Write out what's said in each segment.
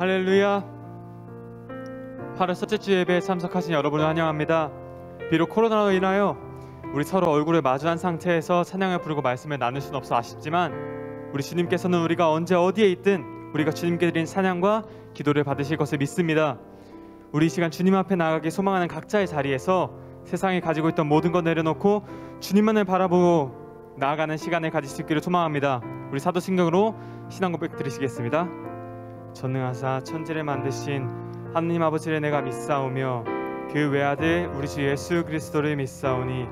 할렐루야. 8월 첫째 주 예배에 참석하신 여러분을 환영합니다. 비록 코로나로 인하여 우리 서로 얼굴을 마주한 상태에서 찬양을 부르고 말씀을 나눌 수는 없어 아쉽지만 우리 주님께서는 우리가 언제 어디에 있든 우리가 주님께 드린 찬양과 기도를 받으실 것을 믿습니다. 우리 이 시간 주님 앞에 나아가기 소망하는 각자의 자리에서 세상이 가지고 있던 모든 것 내려놓고 주님만을 바라보고 나아가는 시간을 가질 수 있기를 소망합니다. 우리 사도신경으로 신앙 고백 드리시겠습니다. 전능하사 천지를 만드신 하느님 아버지를 내가 믿사오며 그 외아들 우리 주 예수 그리스도를 믿사오니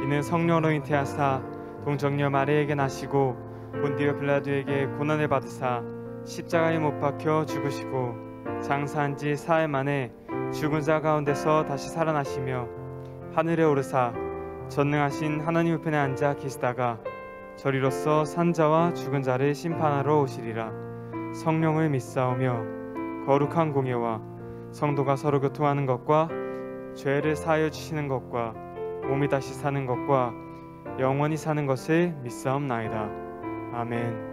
이는 성령으로 잉태하사 동정녀 마리에게 나시고 본디오 빌라도에게 고난을 받으사 십자가에 못 박혀 죽으시고 장사한 지 사흘 만에 죽은 자 가운데서 다시 살아나시며 하늘에 오르사 전능하신 하나님 우편에 앉아 계시다가 저리로서 산자와 죽은 자를 심판하러 오시리라. 성령을 믿사오며 거룩한 공예와 성도가 서로 교통하는 것과 죄를 사하여 주시는 것과 몸이 다시 사는 것과 영원히 사는 것을 믿사옵나이다. 아멘.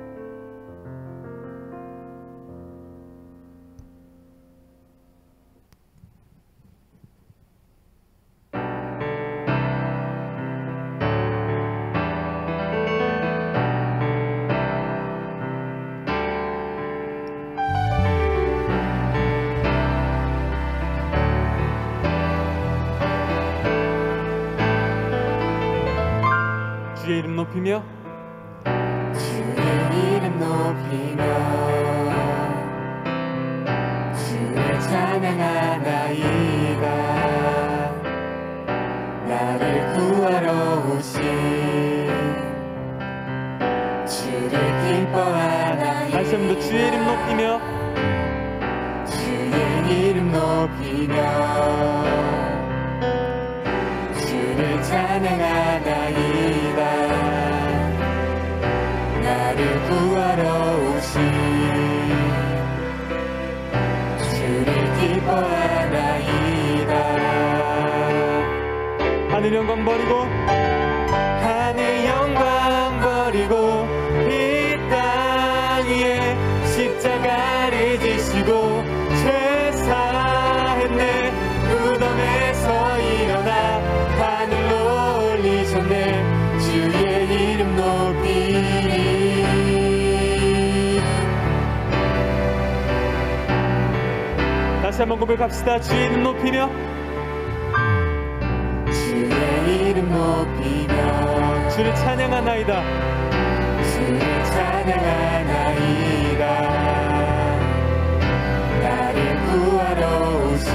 주의 이름 높이며 주의 이름 높이며 주를 찬양하나이다. 나를 구하러 오신 주를 기뻐하나이다. 다시 한번 더 주의 이름 높이며 주의 이름 높이며 주를 찬양하나이다. 나를 구하러 오신 주를 기뻐하나이다. 하늘 영광 버리고 하늘 영광 버리고 이 땅 위에 십자가를 지시고 죄 사했네. 무덤에서 일어나 하늘로 올리셨네. 주의 이름 높이리. 다시 한번 고백합시다. 주의 이름 높이며 주의 이름 높이며 주를 찬양하나이다. 주를 찬양하나이다. 나를 구하러 오신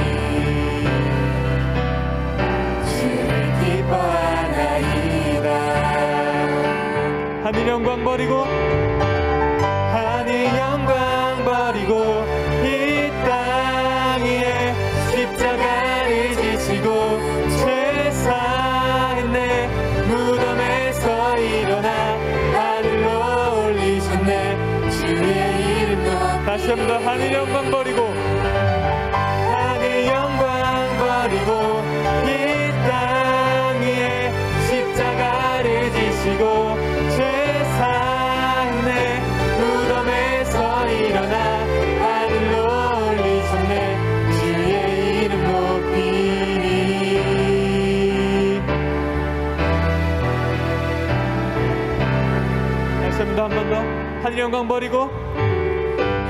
주를 기뻐하나이다. 하늘 영광 버리고 하늘 영광 버리고 이 땅 위에 십자가를 지시고 죄 사했네. 무덤에서 일어나 하늘로 올리셨네. 주의 이름 높이. 다시 한번 더 하늘 영광 버리고 하늘 영광 버리고 이 땅 위에 십자가를 지시고 죄 사했네. 무덤에서 일어나 하늘로 올리셨네. 주의 이름 높이리. 다시 한번 더 한 번 더 하늘 영광 버리고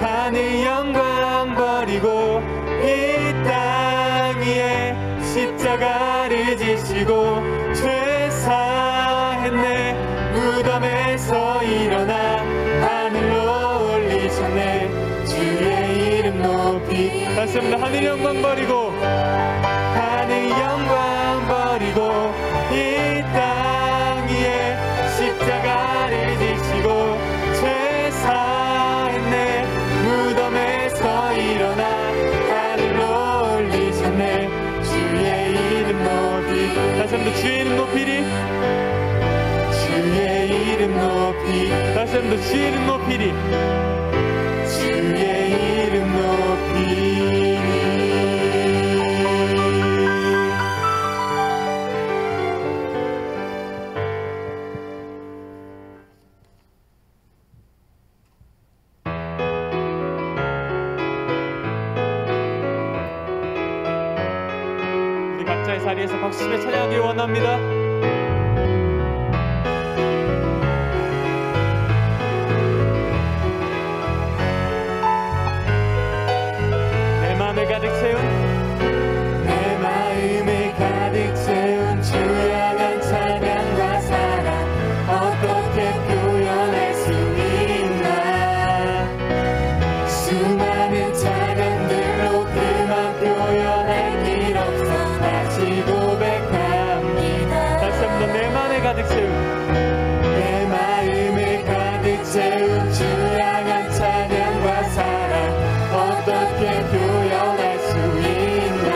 하늘 영광 버리고 이 땅 위에 십자가를 지시고 죄 사했네. 무덤에서 일어나 하늘로 올리셨네. 주의 이름 높이. 다시 한번 더 하늘 영광 버리고 하늘 영광 버리고 이 땅 위에 십자가를 지시고 죄 사했네. 무덤에서 일어나 하늘로 올리셨네. 주의 이름 높이. 다시 한번 더 주의 이름 높이리. 주의 이름 높이. 다시 한번 더 주의 이름 높이리. 주의 이름 높이리. 각자의 자리에서 박수치며 찬양하기 원합니다. 내 마음을 가득 채운 주 향한 찬양과 사랑 어떻게 표현할 수 있나. 수많은 찬양들로 그만 표현할 길 없어 다시 고백합니다. 다시 한번 더 내 마음을 가득 채운 내 마음을 가득 채운 주 향한 찬양과 사랑 어떻게 표현할 수 있나.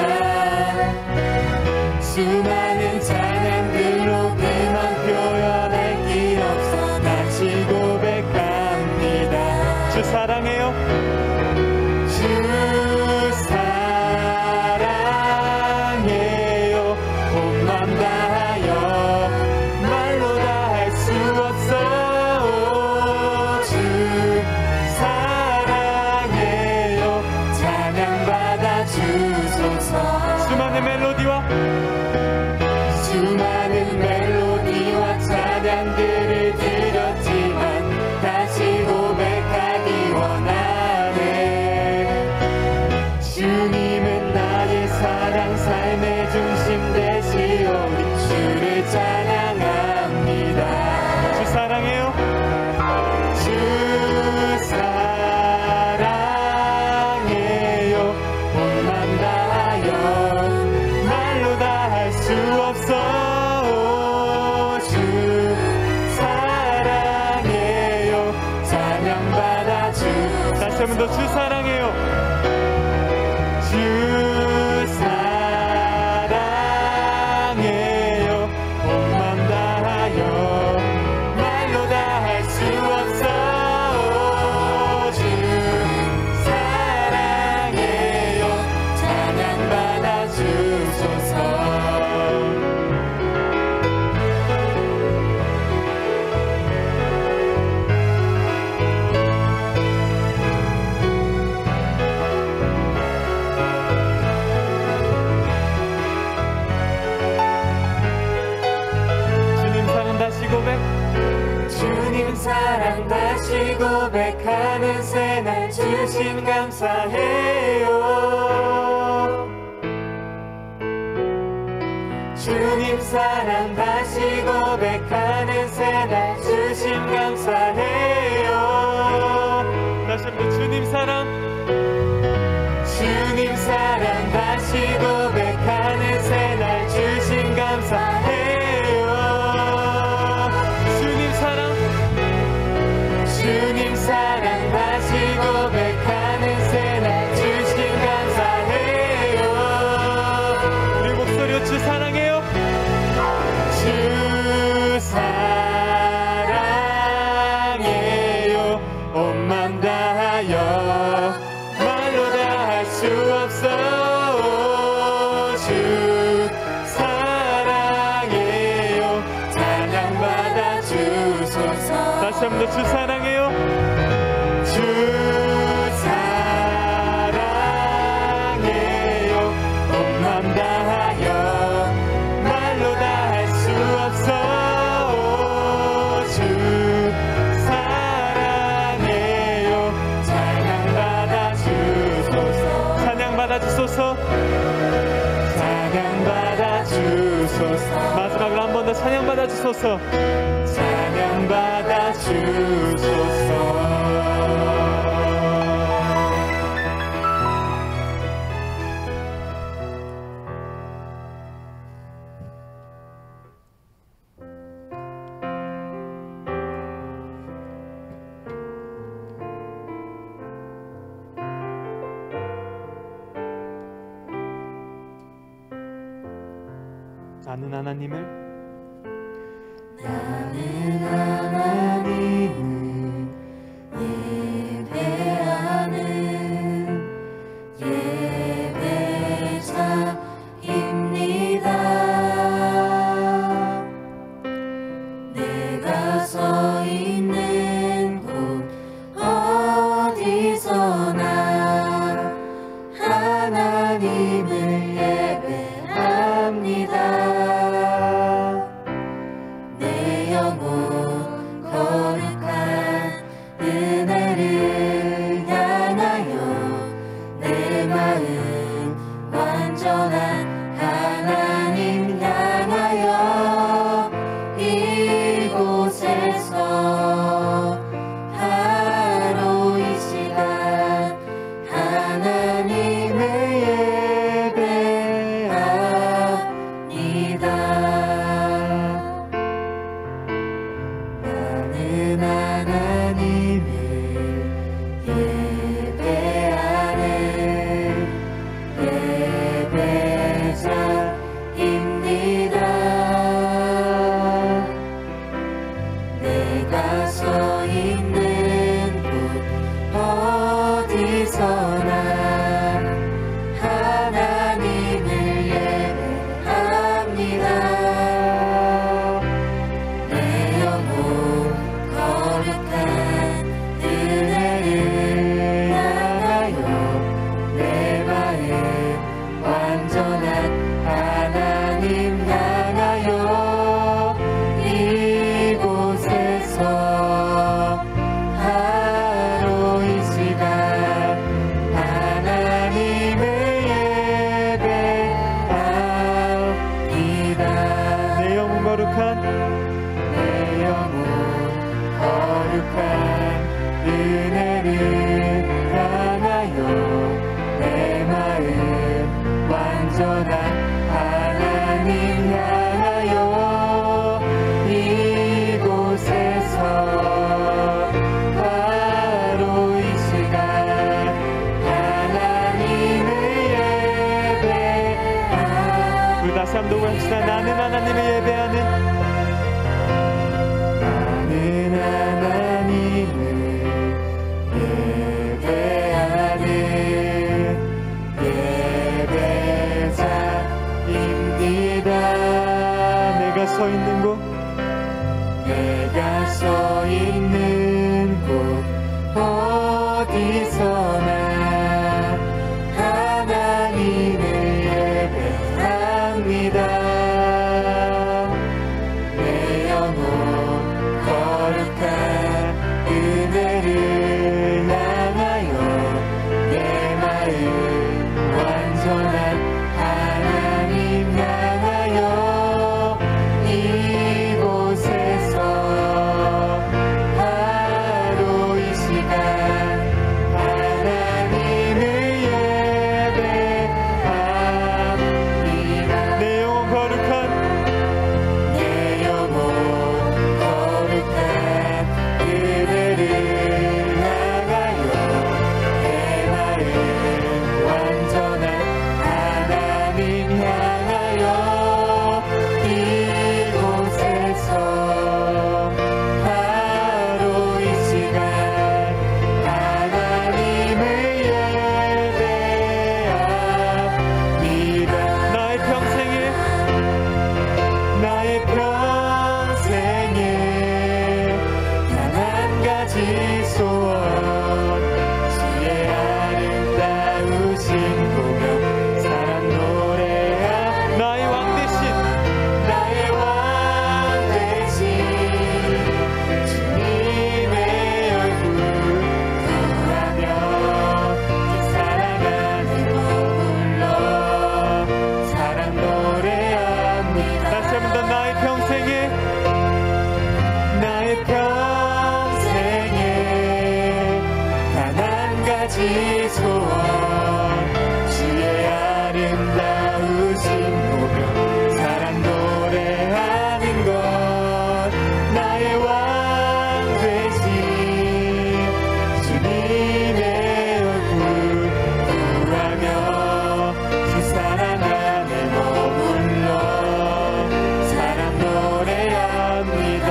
수많은 찬양들로 그만 표현할 길 없어 다시 고백합니다. 주 사랑해요. 주 사랑해요. 온맘 다하여 말로 다 할 수 없어. 주 사랑해요. 찬양받아 주소서. 수많은 멜로디와 찬양들을 드렸지만 다시 고백하기 원하네. 주님은 나의 사랑 삶의 중심 되시오니 주를 찬양합니다. 주 사랑해요. 주 사랑해요. 온맘 다하여 말로 다 할 수 없어. 주 사랑해요. 찬양받아 주소서. 다시 한번 더 주 사랑해요. 주 사랑해요. 온맘 다하여 말로 다 할 수 없어. 주 사랑해요. 찬양받아 주소서. 주님 사랑 다시 고백하는 새날 주심 감사해요. 주님 사랑 다시 고백하는 새날 주심 감사해요. 다시 한번 주님 사랑. 주님 사랑 다시 고백하는 새날 주심 감사해요. 주님 사랑 다시 고백하는 새날 주심 감사해요. 우리 목소리로 주 사랑해요. 주 사랑해요. 온맘 다하여 말로 다 할 수 없어. 주 사랑해요. 찬양받아 주소서. 다시 한번 더 주 사랑해요. 주 사랑해요. 온맘 다하여 말로 다 할 수 없어. 주 사랑해요. 찬양받아 주소서. 찬양받아 주소서. 찬양받아 주소서. 마지막으로 한 번 더 찬양받아 주소서. 찬양받아 주소서. 나는 하나님을 예배자입니다. 내가 서 있는 곳 어디서나 하나님을 예배합니다. 하나님을 예배하는 하나님을 예배하는 예배자입니다. 내가 서 있는 곳 내가 서 있는 곳 어디서나 하나님을 예배합니다. 내 영혼 거룩한 은혜를 향하여 내 마음 완전한 하나님 향하여 이곳에서 바로 이 시간 하나님을 예배합니다. 내 영혼 거룩한 내 영혼 거룩한 그대를 향하여 내 마음 완전한 하나님 향하여 이곳에서 바로 이 시간 하나님을 예배합니다. 나의 평생에 단 한 가지 소원 주의 아름다우신 보며 사랑 노래하 나의 왕 대신 나의 왕 대신 주님의 얼굴 구하며 사랑하는 머물러 사랑 노래합니다. 다시 한번 더 나의 평생에 단 한 가지 소원 주의 아름다우신 보며 사랑 노래하는 것 나의 왕 되신 주님의 얼굴 구하며 주 사랑 안에 머물러 사랑 노래합니다.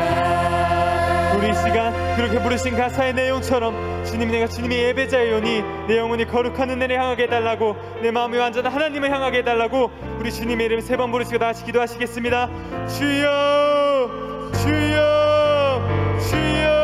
우리 이 시간 그렇게 부르신 가사의 내용처럼 주님 내가 주님의 예배자이오니 내 영혼이 거룩한 은혜를 향하게 해달라고 내 마음이 완전한 하나님을 향하게 해달라고 우리 주님의 이름 3번 부르시고 다 같이 기도하시겠습니다. 주여 주여 주여.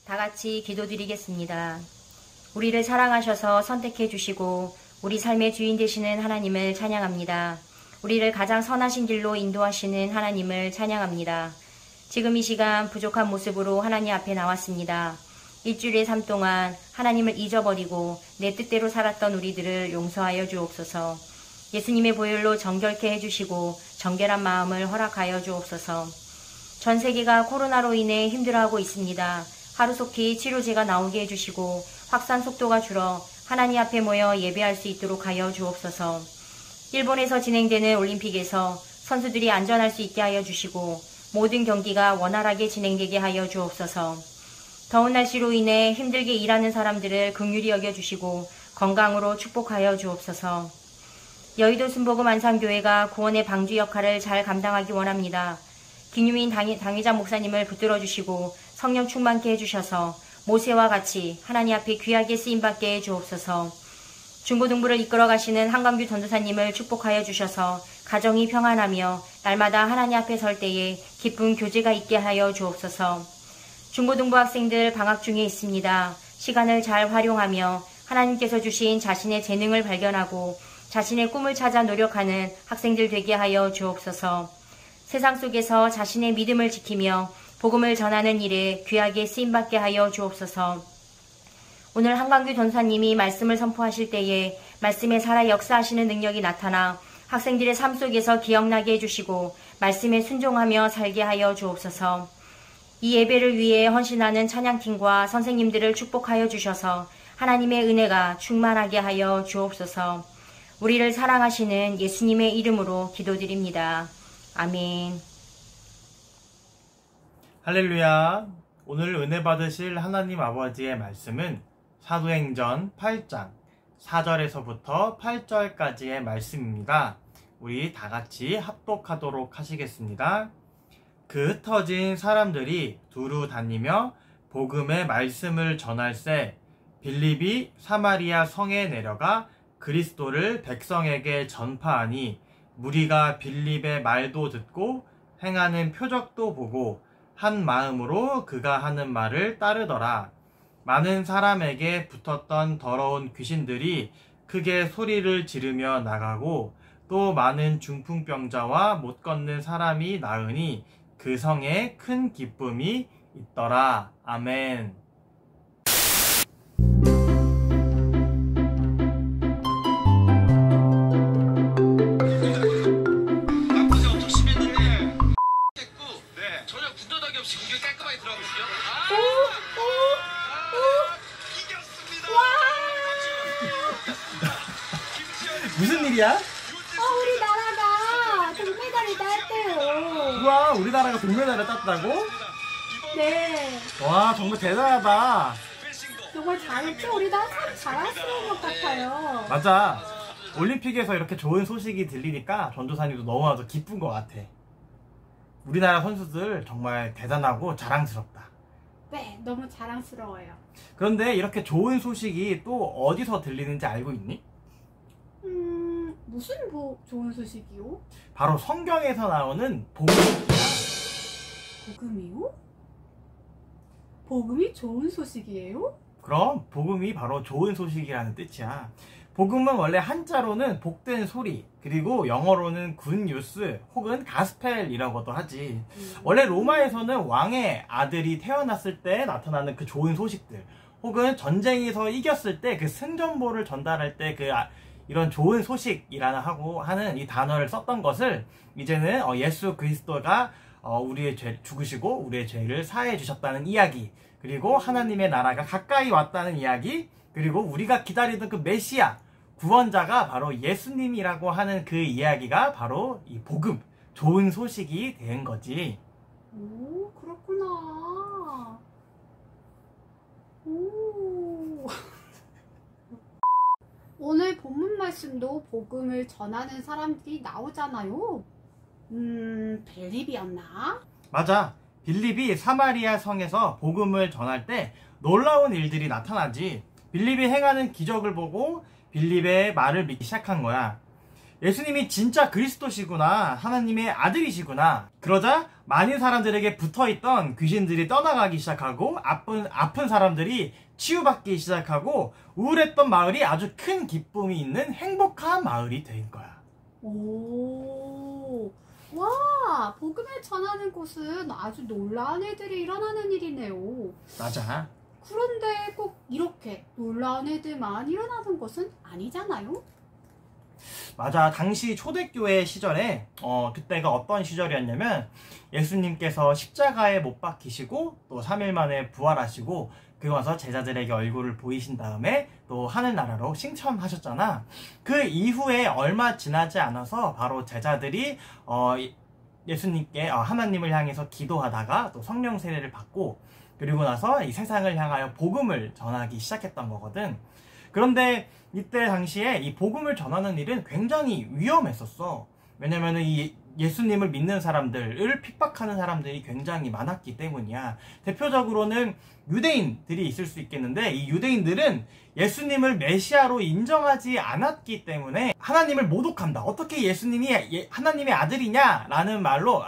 다 같이 기도드리겠습니다. 우리를 사랑하셔서 선택해 주시고 우리 삶의 주인 되시는 하나님을 찬양합니다. 우리를 가장 선하신 길로 인도하시는 하나님을 찬양합니다. 지금 이 시간 부족한 모습으로 하나님 앞에 나왔습니다. 일주일의 삶 동안 하나님을 잊어버리고 내 뜻대로 살았던 우리들을 용서하여 주옵소서. 예수님의 보혈로 정결케 해주시고 정결한 마음을 허락하여 주옵소서. 전 세계가 코로나로 인해 힘들어하고 있습니다. 하루속히 치료제가 나오게 해주시고 확산 속도가 줄어 하나님 앞에 모여 예배할 수 있도록 하여 주옵소서. 일본에서 진행되는 올림픽에서 선수들이 안전할 수 있게 하여 주시고 모든 경기가 원활하게 진행되게 하여 주옵소서. 더운 날씨로 인해 힘들게 일하는 사람들을 긍휼히 여겨주시고 건강으로 축복하여 주옵소서. 여의도 순복음 안산교회가 구원의 방주 역할을 잘 감당하기 원합니다. 김유민 당회장 목사님을 붙들어 주시고 성령 충만케 해주셔서 모세와 같이 하나님 앞에 귀하게 쓰임받게 해주옵소서. 중고등부를 이끌어 가시는 한광규 전도사님을 축복하여 주셔서 가정이 평안하며 날마다 하나님 앞에 설 때에 기쁜 교제가 있게 하여 주옵소서. 중고등부 학생들 방학 중에 있습니다. 시간을 잘 활용하며 하나님께서 주신 자신의 재능을 발견하고 자신의 꿈을 찾아 노력하는 학생들 되게 하여 주옵소서. 세상 속에서 자신의 믿음을 지키며 복음을 전하는 일에 귀하게 쓰임받게 하여 주옵소서. 오늘 한광규 전사님이 말씀을 선포하실 때에 말씀에 살아 역사하시는 능력이 나타나 학생들의 삶 속에서 기억나게 해주시고 말씀에 순종하며 살게 하여 주옵소서. 이 예배를 위해 헌신하는 찬양팀과 선생님들을 축복하여 주셔서 하나님의 은혜가 충만하게 하여 주옵소서. 우리를 사랑하시는 예수님의 이름으로 기도드립니다. 아멘. 할렐루야. 오늘 은혜 받으실 하나님 아버지의 말씀은 사도행전 8장 4절에서부터 8절까지의 말씀입니다. 우리 다 같이 합독하도록 하시겠습니다. 그 흩어진 사람들이 두루 다니며 복음의 말씀을 전할세 빌립이 사마리아 성에 내려가 그리스도를 백성에게 전파하니 무리가 빌립의 말도 듣고 행하는 표적도 보고 한 마음으로 그가 하는 말을 따르더라. 많은 사람에게 붙었던 더러운 귀신들이 크게 소리를 지르며 나가고 또 많은 중풍병자와 못 걷는 사람이 나으니 그 성에 큰 기쁨이 있더라. 아멘. 나쁘지 엄청 심했는데 됐고 전혀 군더더기 없이 공격이 깔끔하게 들어가거든요. 이겼습니다. 무슨 일이야? 우리나라가 동메달을 땄대요. 우와, 우리나라가 동메달을 땄다고? 네, 와, 정말 대단하다. 정말 잘했죠? 우리나라 참 잘하시는 것 같아요. 맞아. 올림픽에서 이렇게 좋은 소식이 들리니까 전도사님도 너무나도 기쁜 것 같아. 우리나라 선수들 정말 대단하고 자랑스럽다. 네, 너무 자랑스러워요. 그런데 이렇게 좋은 소식이 또 어디서 들리는지 알고 있니? 무슨 좋은 소식이요? 바로 성경에서 나오는 복음이야. 복음이요? 복음이 좋은 소식이에요? 그럼 복음이 바로 좋은 소식이라는 뜻이야. 복음은 원래 한자로는 복된 소리, 그리고 영어로는 굿뉴스 혹은 가스펠이라고도 하지. 원래 로마에서는 왕의 아들이 태어났을 때 나타나는 그 좋은 소식들, 혹은 전쟁에서 이겼을 때 그 승전보를 전달할 때 이런 좋은 소식이라는 하는 이 단어를 썼던 것을 이제는 예수 그리스도가 우리의 죄 죽으시고 우리의 죄를 사해 주셨다는 이야기, 그리고 하나님의 나라가 가까이 왔다는 이야기, 그리고 우리가 기다리던 그 메시아 구원자가 바로 예수님이라고 하는 그 이야기가 바로 이 복음, 좋은 소식이 된 거지. 오, 그렇구나. 오. 오늘 본문 말씀도 복음을 전하는 사람들이 나오잖아요. 빌립이었나? 맞아. 빌립이 사마리아 성에서 복음을 전할 때 놀라운 일들이 나타나지. 빌립이 행하는 기적을 보고 빌립의 말을 믿기 시작한 거야. 예수님이 진짜 그리스도시구나, 하나님의 아들이시구나. 그러자 많은 사람들에게 붙어있던 귀신들이 떠나가기 시작하고 아픈 사람들이 치유받기 시작하고 우울했던 마을이 아주 큰 기쁨이 있는 행복한 마을이 된 거야. 오, 와, 복음을 전하는 곳은 아주 놀라운 일들이 일어나는 일이네요. 맞아. 그런데 꼭 이렇게 놀라운 일들만 일어나는 것은 아니잖아요? 맞아. 당시 초대교회 시절에 그때가 어떤 시절이었냐면 예수님께서 십자가에 못 박히시고 또 3일 만에 부활하시고 그리고 와서 제자들에게 얼굴을 보이신 다음에 또 하늘나라로 승천하셨잖아. 그 이후에 얼마 지나지 않아서 바로 제자들이 예수님께 하나님을 향해서 기도하다가 또 성령 세례를 받고 그리고 나서 이 세상을 향하여 복음을 전하기 시작했던 거거든. 그런데 이때 당시에 이 복음을 전하는 일은 굉장히 위험했었어. 왜냐면은 이 예수님을 믿는 사람들을 핍박하는 사람들이 굉장히 많았기 때문이야. 대표적으로는 유대인들이 있을 수 있겠는데 이 유대인들은 예수님을 메시아로 인정하지 않았기 때문에 하나님을 모독한다. 어떻게 예수님이 하나님의 아들이냐? 라는 말로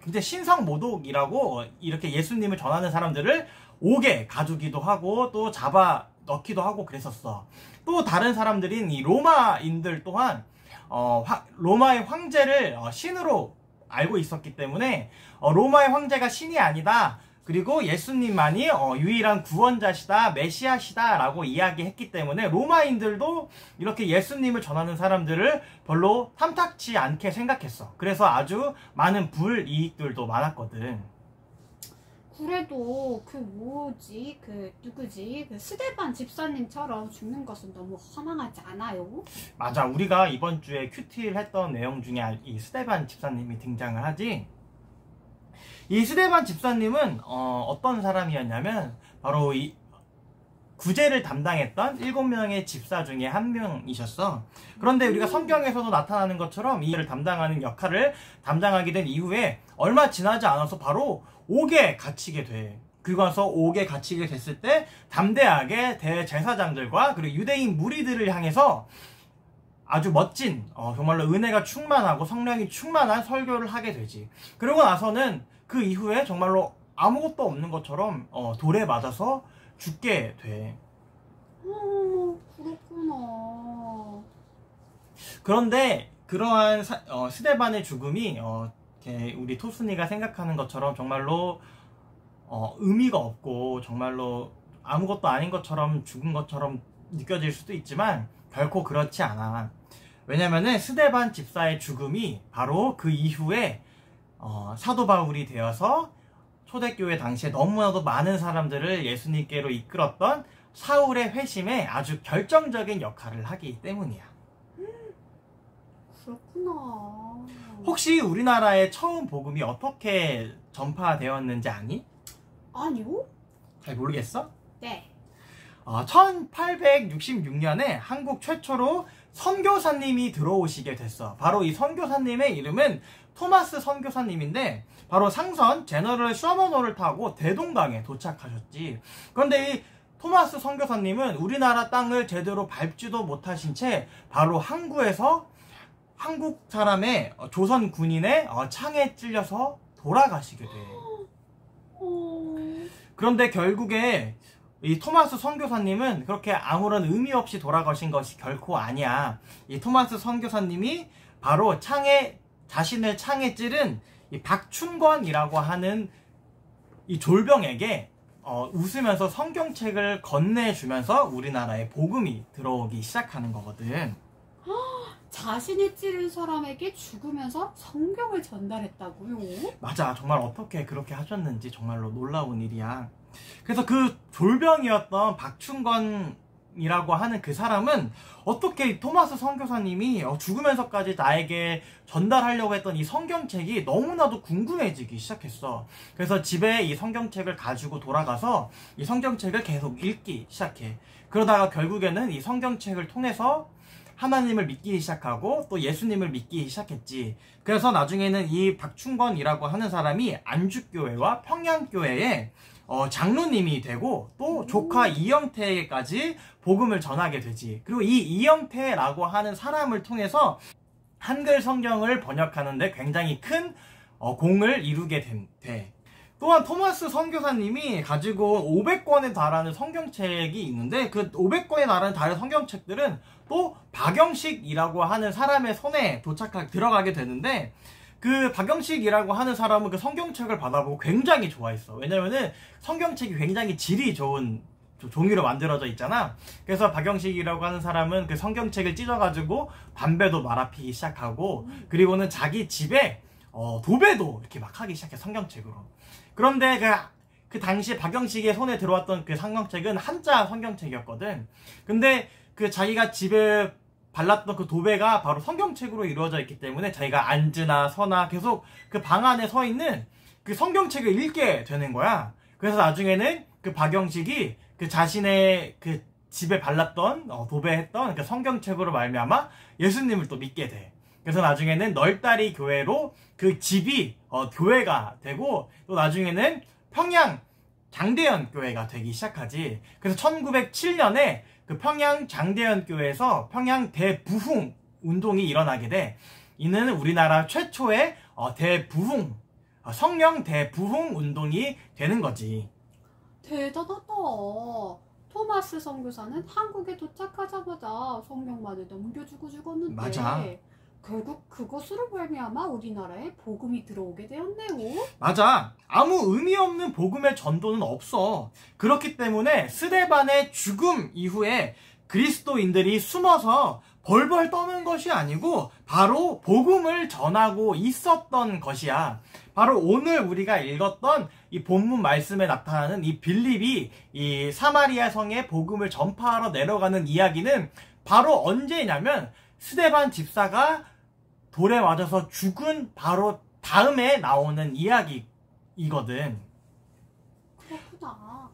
굉장히 신성 모독이라고 이렇게 예수님을 전하는 사람들을 옥에 가두기도 하고 또 잡아 넣기도 하고 그랬었어. 또 다른 사람들인 이 로마인들 또한 로마의 황제를 신으로 알고 있었기 때문에 로마의 황제가 신이 아니다. 그리고 예수님만이 유일한 구원자시다, 메시아시다 라고 이야기했기 때문에 로마인들도 이렇게 예수님을 전하는 사람들을 별로 탐탁치 않게 생각했어. 그래서 아주 많은 불이익들도 많았거든. 그래도 누구지? 그 스데반 집사님처럼 죽는 것은 너무 허망하지 않아요? 맞아. 우리가 이번 주에 큐티를 했던 내용 중에 이 스데반 집사님이 등장을 하지. 이 스데반 집사님은 어떤 사람이었냐면 바로 이 구제를 담당했던 7명의 집사 중에 한 명이셨어. 그런데 우리가 성경에서도 나타나는 것처럼 이 일을 담당하는 역할을 담당하게 된 이후에 얼마 지나지 않아서 바로 옥에 갇히게 돼. 그리고 나서 옥에 갇히게 됐을 때 담대하게 대제사장들과 그리고 유대인 무리들을 향해서 아주 멋진 정말로 은혜가 충만하고 성령이 충만한 설교를 하게 되지. 그러고 나서는 그 이후에 정말로 아무것도 없는 것처럼 돌에 맞아서 죽게 돼. 그렇구나. 그런데 그러한 스데반의 죽음이 우리 토순이가 생각하는 것처럼 정말로 의미가 없고 정말로 아무것도 아닌 것처럼 죽은 것처럼 느껴질 수도 있지만 결코 그렇지 않아. 왜냐면은 스데반 집사의 죽음이 바로 그 이후에 사도 바울이 되어서 초대교회 당시에 너무나도 많은 사람들을 예수님께로 이끌었던 사울의 회심에 아주 결정적인 역할을 하기 때문이야. 그렇구나. 혹시 우리나라의 처음 복음이 어떻게 전파되었는지 아니? 아니요? 잘 모르겠어? 네. 1866년에 한국 최초로 선교사님이 들어오시게 됐어. 바로 이 선교사님의 이름은 토마스 선교사님인데 바로 상선 제너럴 셔머너를 타고 대동강에 도착하셨지. 그런데 이 토마스 선교사님은 우리나라 땅을 제대로 밟지도 못하신 채 바로 항구에서 한국 사람의 조선 군인의 창에 찔려서 돌아가시게 돼. 그런데 결국에 이 토마스 선교사님은 그렇게 아무런 의미 없이 돌아가신 것이 결코 아니야. 이 토마스 선교사님이 바로 자신을 창에 찌른 이 박춘권이라고 하는 이 졸병에게 웃으면서 성경책을 건네주면서 우리나라에 복음이 들어오기 시작하는 거거든. 자신이 찌른 사람에게 죽으면서 성경을 전달했다고요? 맞아. 정말 어떻게 그렇게 하셨는지 정말로 놀라운 일이야. 그래서 그 졸병이었던 박춘권이라고 하는 그 사람은 어떻게 토마스 선교사님이 죽으면서까지 나에게 전달하려고 했던 이 성경책이 너무나도 궁금해지기 시작했어. 그래서 집에 이 성경책을 가지고 돌아가서 이 성경책을 계속 읽기 시작해. 그러다가 결국에는 이 성경책을 통해서 하나님을 믿기 시작하고 또 예수님을 믿기 시작했지. 그래서 나중에는 이 박충건이라고 하는 사람이 안주교회와 평양교회에 장로님이 되고 또 조카 이영태에게까지 복음을 전하게 되지. 그리고 이 이영태라고 하는 사람을 통해서 한글 성경을 번역하는데 굉장히 큰 공을 이루게 돼. 또한 토마스 선교사님이 가지고 500권에 달하는 성경책이 있는데 그 500권에 달하는 다른 성경책들은 또 박영식이라고 하는 사람의 손에 들어가게 되는데 그 박영식이라고 하는 사람은 그 성경책을 받아보고 굉장히 좋아했어. 왜냐면은 성경책이 굉장히 질이 좋은 종이로 만들어져 있잖아. 그래서 박영식이라고 하는 사람은 그 성경책을 찢어가지고 담배도 말아피기 시작하고 그리고는 자기 집에 도배도 이렇게 막 하기 시작해, 성경책으로. 그런데 그 당시에 박영식의 손에 들어왔던 그 성경책은 한자 성경책이었거든. 근데 그 자기가 집에 발랐던 그 도배가 바로 성경책으로 이루어져 있기 때문에 자기가 앉으나 서나 계속 그 방 안에 서 있는 그 성경책을 읽게 되는 거야. 그래서 나중에는 그 박영식이 그 자신의 그 집에 발랐던 도배했던 그 성경책으로 말미암아 예수님을 또 믿게 돼. 그래서 나중에는 널다리 교회로 그 집이 교회가 되고, 또 나중에는 평양 장대현 교회가 되기 시작하지. 그래서 1907년에 그 평양 장대현 교회에서 평양 대부흥 운동이 일어나게 돼. 이는 우리나라 최초의 대부흥, 성령 대부흥 운동이 되는 거지. 대단하다. 토마스 선교사는 한국에 도착하자마자 성경만을 넘겨주고 죽었는데 맞아. 결국 그것으로 말미암아 우리나라에 복음이 들어오게 되었네요. 맞아. 아무 의미 없는 복음의 전도는 없어. 그렇기 때문에 스데반의 죽음 이후에 그리스도인들이 숨어서 벌벌 떠는 것이 아니고 바로 복음을 전하고 있었던 것이야. 바로 오늘 우리가 읽었던 이 본문 말씀에 나타나는 이 빌립이 이 사마리아 성에 복음을 전파하러 내려가는 이야기는 바로 언제냐면 스데반 집사가 돌에 맞아서 죽은 바로 다음에 나오는 이야기이거든. 그렇구나.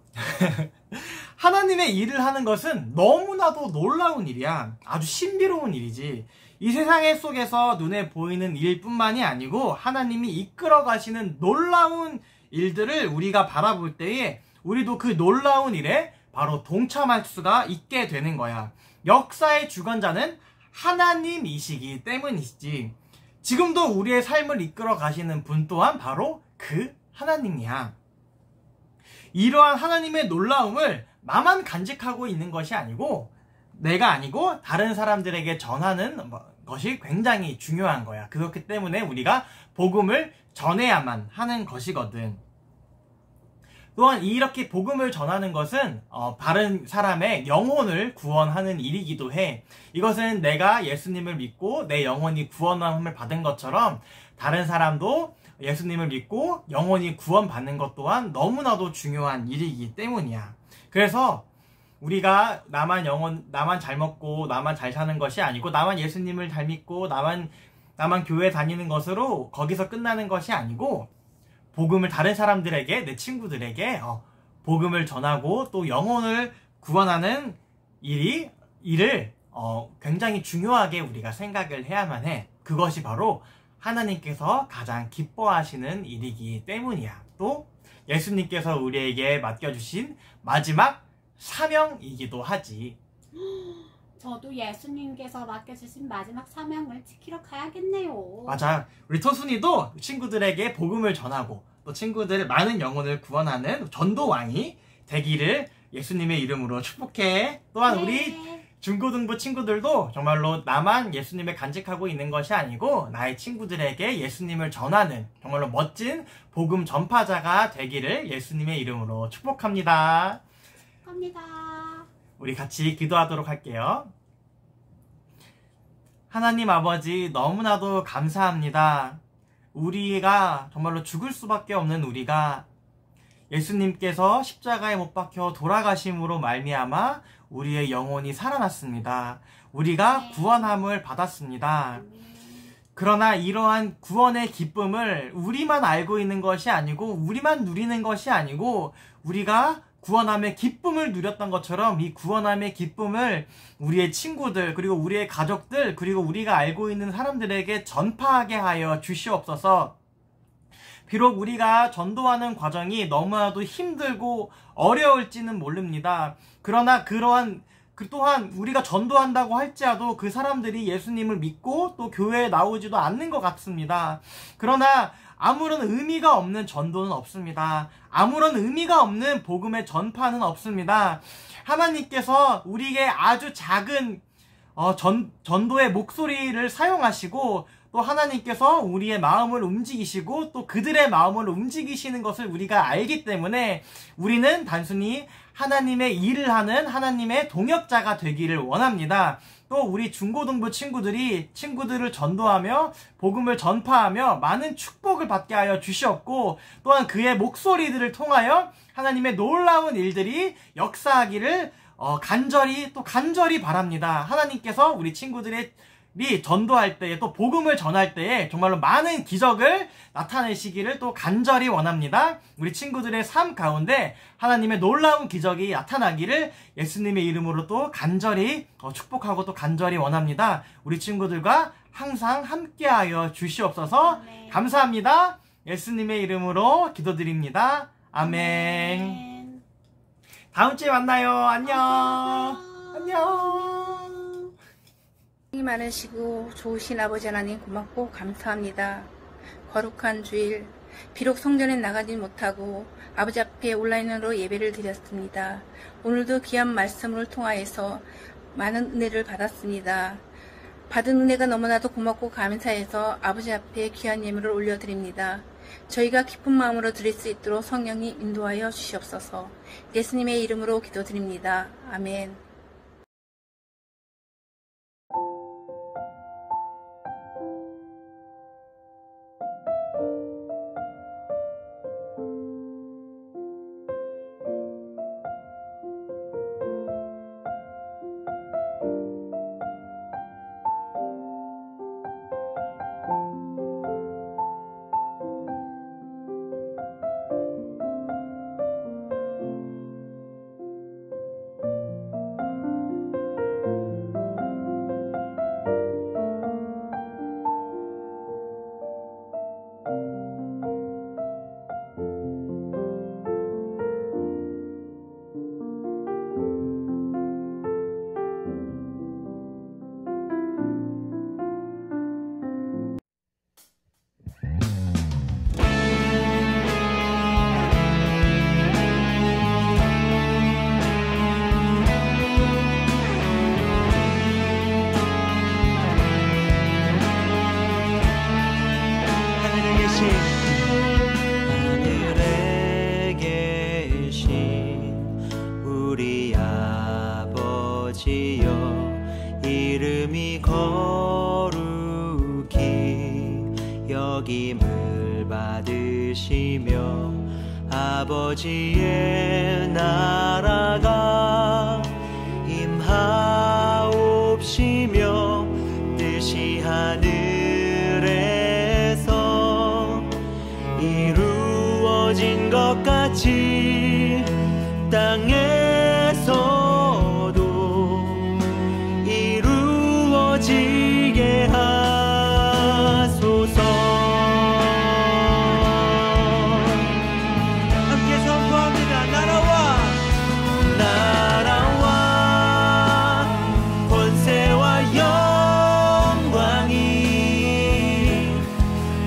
하나님의 일을 하는 것은 너무나도 놀라운 일이야. 아주 신비로운 일이지. 이 세상 속에서 눈에 보이는 일뿐만이 아니고 하나님이 이끌어 가시는 놀라운 일들을 우리가 바라볼 때에 우리도 그 놀라운 일에 바로 동참할 수가 있게 되는 거야. 역사의 주관자는 하나님이시기 때문이지. 지금도 우리의 삶을 이끌어 가시는 분 또한 바로 그 하나님이야. 이러한 하나님의 놀라움을 나만 간직하고 있는 것이 아니고, 내가 아니고 다른 사람들에게 전하는 것이 굉장히 중요한 거야. 그렇기 때문에 우리가 복음을 전해야만 하는 것이거든. 또한 이렇게 복음을 전하는 것은 다른 사람의 영혼을 구원하는 일이기도 해. 이것은 내가 예수님을 믿고 내 영혼이 구원함을 받은 것처럼 다른 사람도 예수님을 믿고 영혼이 구원받는 것 또한 너무나도 중요한 일이기 때문이야. 그래서 우리가 나만 잘 먹고 나만 잘 사는 것이 아니고, 나만 예수님을 잘 믿고 나만 교회 다니는 것으로 거기서 끝나는 것이 아니고, 복음을 다른 사람들에게, 내 친구들에게 복음을 전하고 또 영혼을 구원하는 일을 굉장히 중요하게 우리가 생각을 해야만 해. 그것이 바로 하나님께서 가장 기뻐하시는 일이기 때문이야. 또 예수님께서 우리에게 맡겨주신 마지막 사명이기도 하지. 저도 예수님께서 맡겨주신 마지막 사명을 지키러 가야겠네요. 맞아. 우리 토순이도 친구들에게 복음을 전하고 또 친구들의 많은 영혼을 구원하는 전도왕이 되기를 예수님의 이름으로 축복해. 또한 우리 중고등부 친구들도 정말로 나만 예수님을 간직하고 있는 것이 아니고 나의 친구들에게 예수님을 전하는 정말로 멋진 복음 전파자가 되기를 예수님의 이름으로 축복합니다. 축복합니다. 우리 같이 기도하도록 할게요. 하나님 아버지, 너무나도 감사합니다. 우리가 정말로 죽을 수밖에 없는 우리가 예수님께서 십자가에 못 박혀 돌아가심으로 말미암아 우리의 영혼이 살아났습니다. 우리가 구원함을 받았습니다. 그러나 이러한 구원의 기쁨을 우리만 알고 있는 것이 아니고, 우리만 누리는 것이 아니고, 우리가 구원함의 기쁨을 누렸던 것처럼 이 구원함의 기쁨을 우리의 친구들, 그리고 우리의 가족들, 그리고 우리가 알고 있는 사람들에게 전파하게 하여 주시옵소서. 비록 우리가 전도하는 과정이 너무나도 힘들고 어려울지는 모릅니다. 그러나 또한 우리가 전도한다고 할지라도 그 사람들이 예수님을 믿고 또 교회에 나오지도 않는 것 같습니다. 그러나 아무런 의미가 없는 전도는 없습니다. 아무런 의미가 없는 복음의 전파는 없습니다. 하나님께서 우리에게 아주 작은 전도의 목소리를 사용하시고 또 하나님께서 우리의 마음을 움직이시고 또 그들의 마음을 움직이시는 것을 우리가 알기 때문에 우리는 단순히 하나님의 일을 하는 하나님의 동역자가 되기를 원합니다. 또 우리 중고등부 친구들을 전도하며 복음을 전파하며 많은 축복을 받게 하여 주시옵고, 또한 그의 목소리들을 통하여 하나님의 놀라운 일들이 역사하기를 간절히 바랍니다. 하나님께서 우리 친구들이 전도할 때에 또 복음을 전할 때에 정말로 많은 기적을 나타내시기를 또 간절히 원합니다. 우리 친구들의 삶 가운데 하나님의 놀라운 기적이 나타나기를 예수님의 이름으로 또 간절히 축복하고 또 간절히 원합니다. 우리 친구들과 항상 함께하여 주시옵소서. 아멘. 감사합니다. 예수님의 이름으로 기도드립니다. 아멘. 다음 주에 만나요. 안녕. 안녕. 사랑이 많으시고 좋으신 아버지 하나님 고맙고 감사합니다. 거룩한 주일, 비록 성전에 나가지 못하고 아버지 앞에 온라인으로 예배를 드렸습니다. 오늘도 귀한 말씀을 통하여서 많은 은혜를 받았습니다. 받은 은혜가 너무나도 고맙고 감사해서 아버지 앞에 귀한 예물을 올려드립니다. 저희가 기쁜 마음으로 드릴 수 있도록 성령이 인도하여 주시옵소서. 예수님의 이름으로 기도드립니다. 아멘. 하늘에 계신 우리 아버지여, 이름이 거룩히 여김을 받으시며 아버지의 나라가 임하옵시며 뜻이 하늘에서 이루어진 것 같이 땅에서도 이루어지게 하소서. 함께 선포합니다. 나라와 권세와 영광이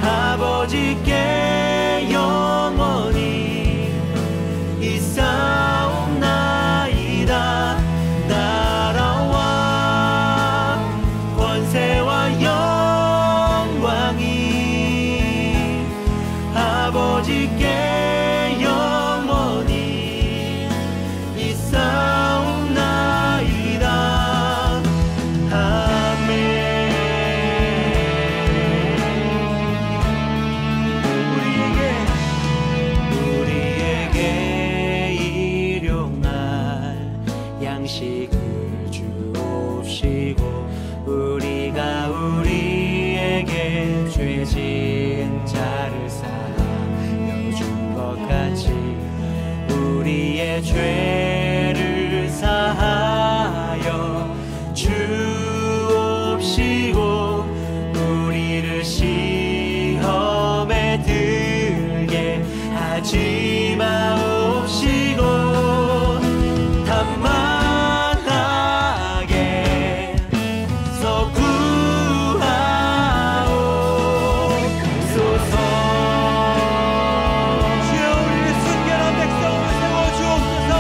아버지께 영원히 있사옵나이다. 나라와 권세와 영광이 아버지께 영원히 있사옵나이다. 아멘. 우리에게 일용할 양식을 주옵시고, 우리가 우리에게 죄진 자를 사하여 준 것 같이 우리의 죄를 사하여 주옵시고, 우리를 시험에 들게 하지 마옵시고, 다만 악에서 구하옵소서. 주여, 우리를 순결한 백성으로 세워주옵소서.